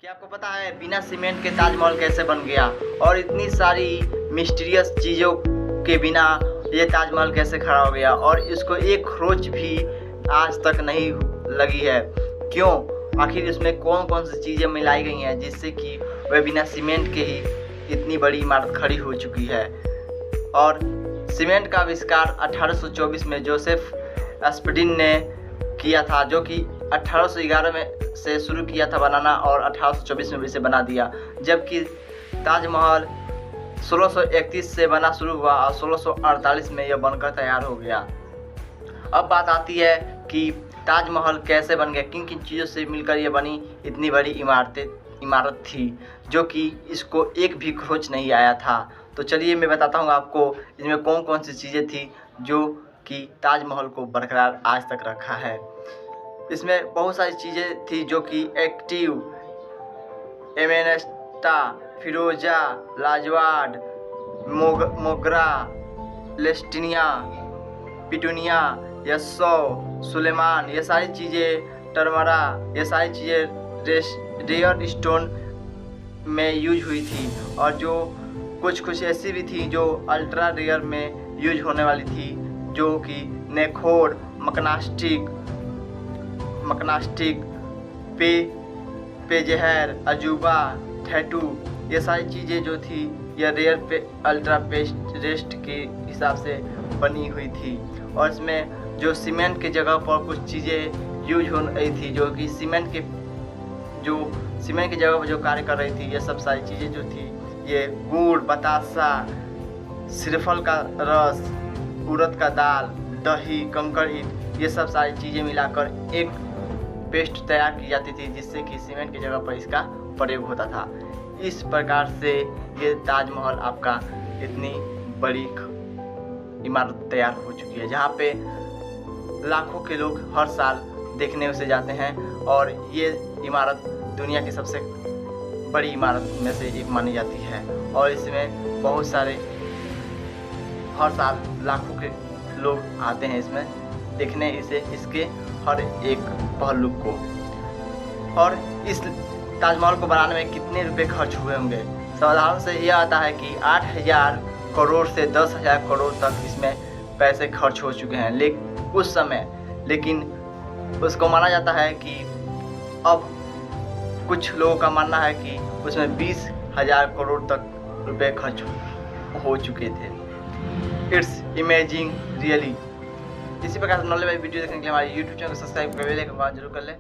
क्या आपको पता है बिना सीमेंट के ताजमहल कैसे बन गया? और इतनी सारी मिस्टीरियस चीज़ों के बिना ये ताजमहल कैसे खड़ा हो गया और इसको एक खरोच भी आज तक नहीं लगी है? क्यों? आखिर इसमें कौन कौन सी चीज़ें मिलाई गई हैं जिससे कि वह बिना सीमेंट के ही इतनी बड़ी इमारत खड़ी हो चुकी है? और सीमेंट का आविष्कार 1824 में जोसेफ एस्पडिन ने किया था, जो कि 1811 में से शुरू किया था बनाना और 1824 में इसे बना दिया। जबकि ताजमहल 1631 से बना शुरू हुआ और 1648 में यह बनकर तैयार हो गया। अब बात आती है कि ताजमहल कैसे बन गया, किन किन चीज़ों से मिलकर यह बनी इतनी बड़ी इमारत थी, जो कि इसको एक भी खरोच नहीं आया था। तो चलिए मैं बताता हूँ आपको इसमें कौन कौन सी चीज़ें थी जो कि ताजमहल को बरकरार आज तक रखा है। इसमें बहुत सारी चीज़ें थी जो कि एक्टिव, एमेनेस्टा, फिरोजा, लाजवाड़, मोगरा, लेस्टिनिया, पिटूनिया, यस्सो, सुलेमान, ये सारी चीज़ें, टरमरा, ये सारी चीज़ें रेयर स्टोन में यूज हुई थी। और जो कुछ ऐसी भी थी जो अल्ट्रा रेयर में यूज होने वाली थी, जो कि नेखोर, मकनास्टिक, पेजहर, अजूबा, ठेटू, ये सारी चीज़ें जो थी यह रेयर पे अल्ट्रा रेस्ट के हिसाब से बनी हुई थी। और इसमें जो सीमेंट के जगह पर कुछ चीज़ें यूज हो रही थी, जो कि सीमेंट के जगह पर जो कार्य कर रही थी, ये सब सारी चीज़ें जो थी, ये गुड़, बतासा, श्रीफल का रस, उड़द का दाल, दही, कंकड़ ईंट, ये सब सारी चीज़ें मिलाकर एक पेस्ट तैयार की जाती थी, जिससे कि सीमेंट की जगह पर इसका प्रयोग होता था। इस प्रकार से ये ताजमहल आपका इतनी बड़ी इमारत तैयार हो चुकी है, जहाँ पे लाखों के लोग हर साल देखने उसे जाते हैं। और ये इमारत दुनिया की सबसे बड़ी इमारत में से एक मानी जाती है। और इसमें बहुत सारे हर साल लाखों के लोग आते हैं इसमें देखने इसके हर एक पहलू को। और इस ताजमहल को बनाने में कितने रुपए खर्च हुए होंगे? साधारण से यह आता है कि 8,000 करोड़ से 10,000 करोड़ तक इसमें पैसे खर्च हो चुके हैं उस समय। लेकिन उसको माना जाता है कि अब कुछ लोगों का मानना है कि उसमें 20,000 करोड़ तक रुपए खर्च हो चुके थे। It's imaging really. इसी प्रकार से नॉलेज वाली वीडियो देखने के लिए हमारे YouTube चैनल को सब्सक्राइब कर बेल आइकन जरूर कर लें।